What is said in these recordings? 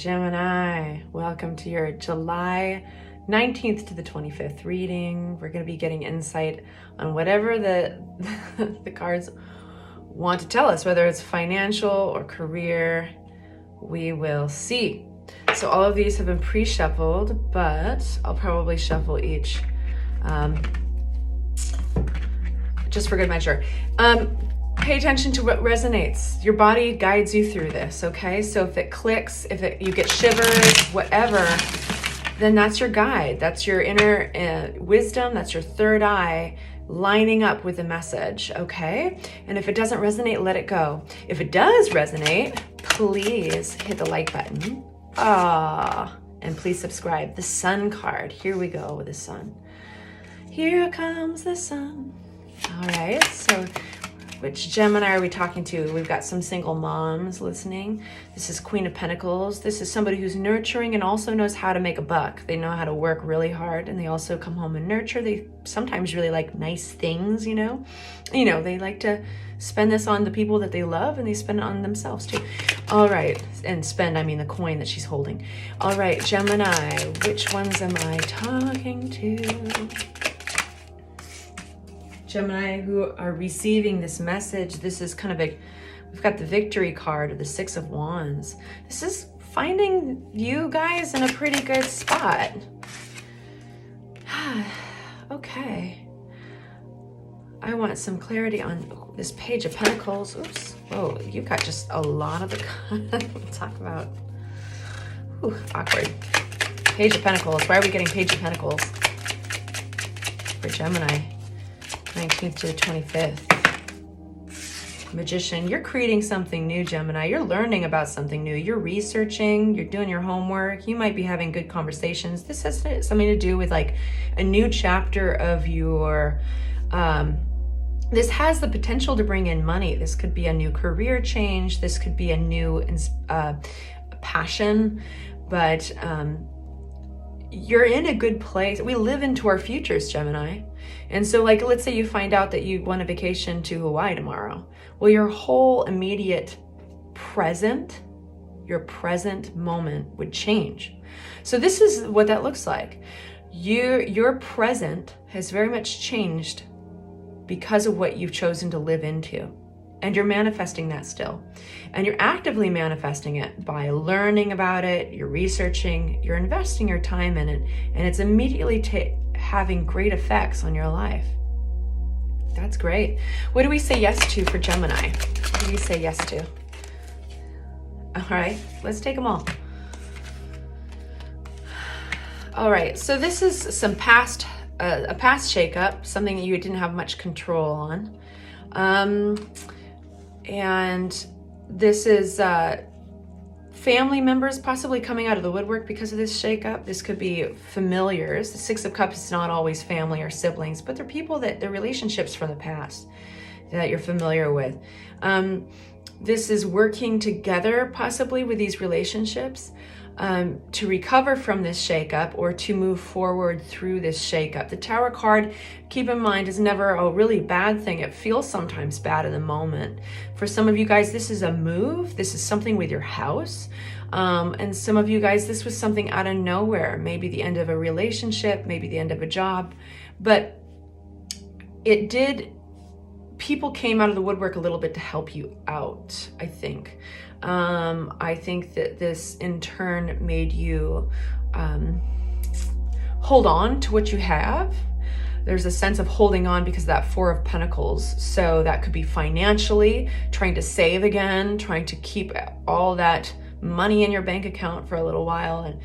Gemini, welcome to your July 19th to the 25th reading. We're going to be getting insight on whatever the cards want to tell us, whether it's financial or career. We will see. So all of these have been pre-shuffled, but I'll probably shuffle each just for good measure. Pay attention to what resonates. Your body guides you through this, okay? So if it clicks, you get shivers, whatever, then that's your guide. That's your inner wisdom. That's your third eye lining up with the message, okay? And if it doesn't resonate, let it go. If it does resonate, please hit the like button. And please subscribe. The Sun card. Here we go with the Sun. Here comes the Sun. All right, so which Gemini are we talking to? We've got some single moms listening. This is Queen of Pentacles. This is somebody who's nurturing and also knows how to make a buck. They know how to work really hard, and they also come home and nurture. They sometimes really like nice things, you know? They like to spend this on the people that they love, and they spend it on themselves too. All right, and spend, I mean the coin that she's holding. All right, Gemini, which ones am I talking to? Gemini who are receiving this message. This is kind of we've got the Victory card of the Six of Wands. This is finding you guys in a pretty good spot. Okay. I want some clarity on this Page of Pentacles. Oops. Whoa, you've got just a lot of the we'll talk about. Ooh, awkward. Page of Pentacles. Why are we getting Page of Pentacles for Gemini? 19th to the 25th. Magician, you're creating something new, Gemini. You're learning about something new. You're researching, you're doing your homework. You might be having good conversations. This has something to do with like a new chapter of your, this has the potential to bring in money. This could be a new career change. This could be a new passion, but you're in a good place. We live into our futures, Gemini. And so like, let's say you find out that you want a vacation to Hawaii tomorrow. Well, your whole immediate your present moment would change. So this is what that looks like. Your present has very much changed because of what you've chosen to live into. And you're manifesting that still. And you're actively manifesting it by learning about it, you're researching, you're investing your time in it, and it's immediately having great effects on your life. That's great. What do we say yes to for Gemini? What do we say yes to? All right, let's take them all. All right, so this is a past shakeup, something that you didn't have much control on. And this is family members possibly coming out of the woodwork because of this shakeup. This could be familiars. The Six of Cups is not always family or siblings, but they're people they're relationships from the past that you're familiar with. This is working together possibly with these relationships to recover from this shakeup or to move forward through this shakeup. The Tower card, keep in mind, is never a really bad thing. It feels sometimes bad in the moment. For some of you guys, this is a move. This is something with your house. And some of you guys, this was something out of nowhere. Maybe the end of a relationship, maybe the end of a job. But people came out of the woodwork a little bit to help you out, I think. I think that this in turn made you hold on to what you have. There's a sense of holding on because of that Four of Pentacles. So that could be financially, trying to save again, trying to keep all that money in your bank account for a little while. And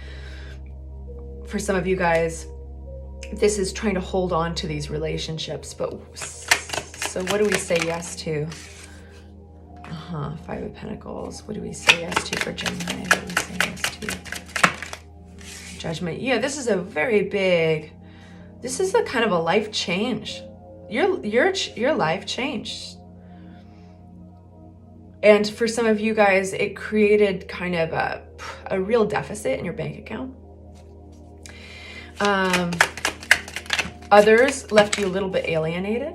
for some of you guys, this is trying to hold on to these relationships. But so what do we say yes to? Five of Pentacles. What do we say yes to for Gemini? What do we say yes to? Judgment. Yeah, this is a kind of a life change. Your life changed. And for some of you guys, it created kind of a real deficit in your bank account. Others left you a little bit alienated.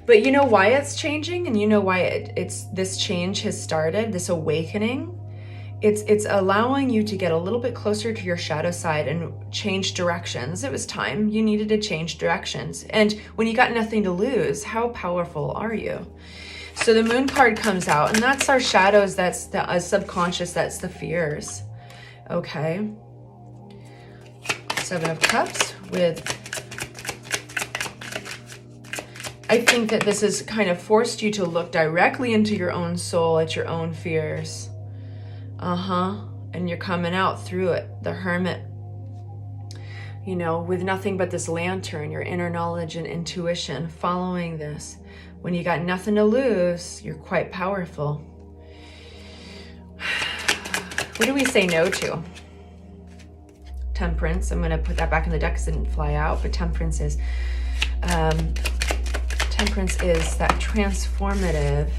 But you know why it's changing, and you know why this change has started, this awakening, it's allowing you to get a little bit closer to your shadow side and change directions. It was time you needed to change directions. And when you got nothing to lose, how powerful are you? So the Moon card comes out, and that's our shadows. That's the subconscious. That's the fears. Okay. 7 of Cups with, I think that this has kind of forced you to look directly into your own soul, at your own fears. And you're coming out through it. The Hermit, you know, with nothing but this lantern, your inner knowledge and intuition, following this. When you got nothing to lose, you're quite powerful. What do we say no to? Temperance. I'm going to put that back in the deck because it didn't fly out, but Temperance is that transformative.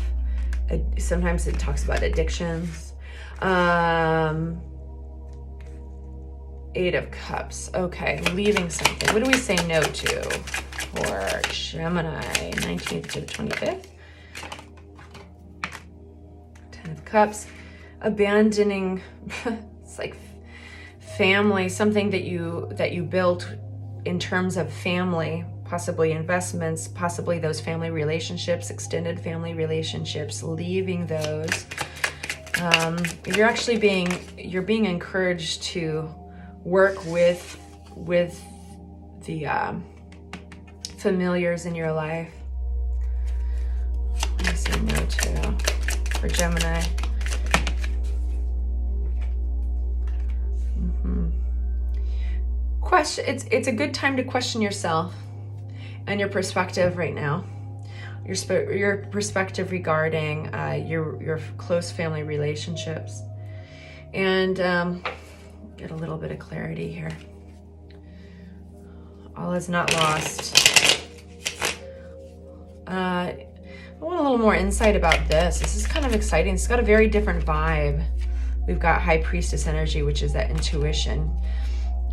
Sometimes it talks about addictions. 8 of Cups. Okay, leaving something. What do we say no to for Gemini, 19th to the 25th? 10 of Cups. Abandoning, it's like family, something that you built in terms of family, possibly investments, possibly those family relationships, extended family relationships, leaving those. You're actually being encouraged to work with the familiars in your life. What do I say no to for Gemini? It's a good time to question yourself and your perspective right now. Your perspective regarding your close family relationships, and get a little bit of clarity here. All is not lost. I want a little more insight about this. This is kind of exciting. It's got a very different vibe. We've got High Priestess energy, which is that intuition.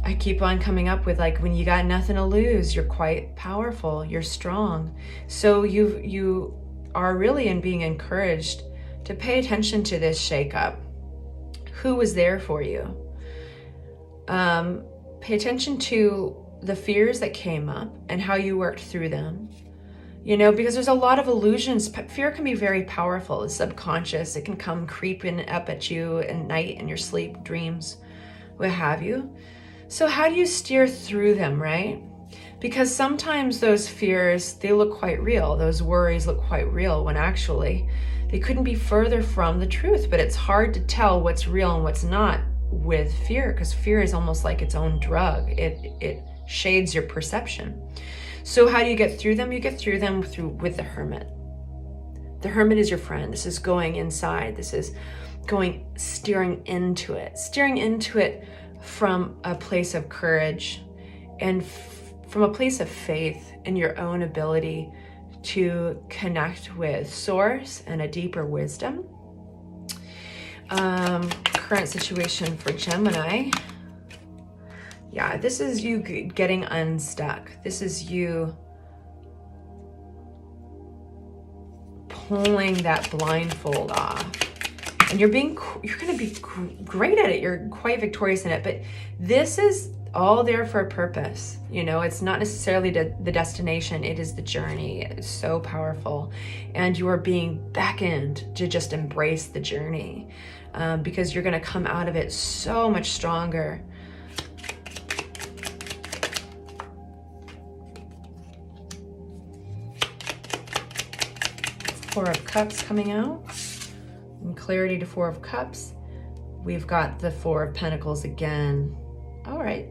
I keep on coming up with, like, when you got nothing to lose, you're quite powerful, you're strong. So you are really being encouraged to pay attention to this shakeup. Who was there for you? Pay attention to the fears that came up and how you worked through them. You know, because there's a lot of illusions. Fear can be very powerful. It's subconscious. It can come creeping up at you at night in your sleep, dreams, what have you. So how do you steer through them, right? Because sometimes those fears, they look quite real. Those worries look quite real when actually they couldn't be further from the truth. But it's hard to tell what's real and what's not with fear, because fear is almost like its own drug. It shades your perception. So how do you get through them? You get through them with the Hermit. The Hermit is your friend. This is going inside. This is steering into it from a place of courage and from a place of faith in your own ability to connect with Source and a deeper wisdom. Current situation for Gemini. Yeah, this is you getting unstuck. This is you pulling that blindfold off. And you're going to be great at it. You're quite victorious in it. But this is all there for a purpose. You know, it's not necessarily the destination. It is the journey. It's so powerful. And you are being beckoned to just embrace the journey because you're going to come out of it so much stronger. Four of Cups coming out. And clarity to Four of Cups. We've got the Four of Pentacles again. All right.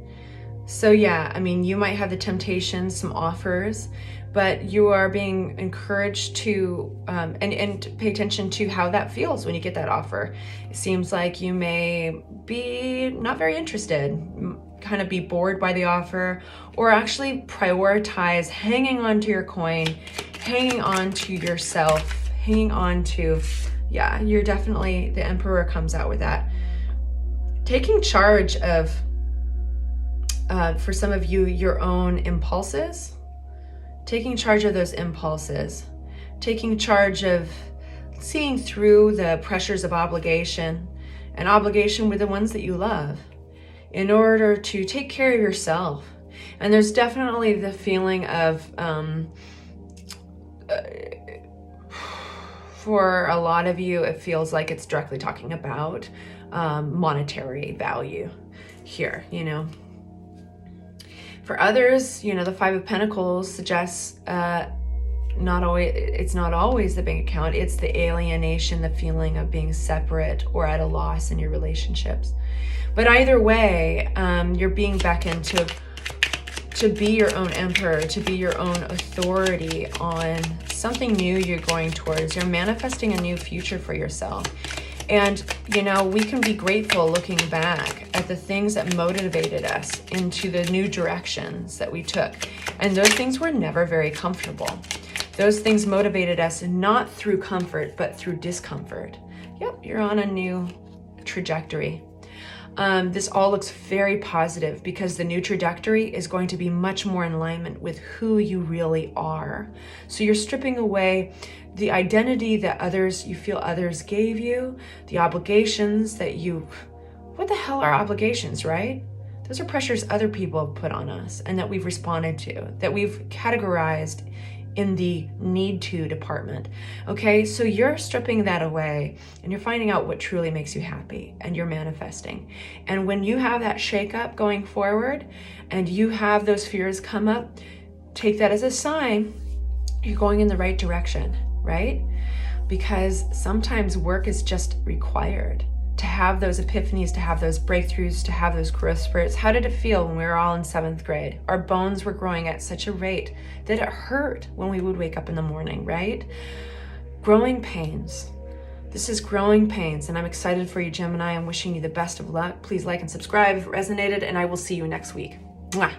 So yeah, I mean, you might have the temptations, some offers, but you are being encouraged to, and to pay attention to how that feels when you get that offer. It seems like you may be not very interested, kind of be bored by the offer, or actually prioritize hanging on to your coin, hanging on to yourself, hanging on to, yeah, you're definitely, the Emperor comes out with that. Taking charge of, for some of you, your own impulses, taking charge of those impulses, taking charge of seeing through the pressures of obligation an obligation with the ones that you love in order to take care of yourself. And there's definitely the feeling of, for a lot of you, it feels like it's directly talking about monetary value here, you know. For others, you know, the Five of Pentacles suggests it's not always the bank account, it's the alienation, the feeling of being separate or at a loss in your relationships. But either way, you're being beckoned to be your own emperor, to be your own authority on something new you're going towards. You're manifesting a new future for yourself. And, you know, we can be grateful looking back at the things that motivated us into the new directions that we took. And those things were never very comfortable. Those things motivated us not through comfort, but through discomfort. Yep, you're on a new trajectory. This all looks very positive because the new trajectory is going to be much more in alignment with who you really are. So you're stripping away the identity that you feel others gave you, the obligations that what the hell are obligations, right? Those are pressures other people have put on us and that we've responded to, that we've categorized in the need to department. Okay, so you're stripping that away and you're finding out what truly makes you happy and you're manifesting. And when you have that shakeup going forward and you have those fears come up, take that as a sign you're going in the right direction, right? Because sometimes work is just required to have those epiphanies, to have those breakthroughs, to have those growth spurts. How did it feel when we were all in 7th grade? Our bones were growing at such a rate that it hurt when we would wake up in the morning, right? Growing pains. This is growing pains, and I'm excited for you, Gemini. I'm wishing you the best of luck. Please like and subscribe if it resonated, and I will see you next week. Mwah.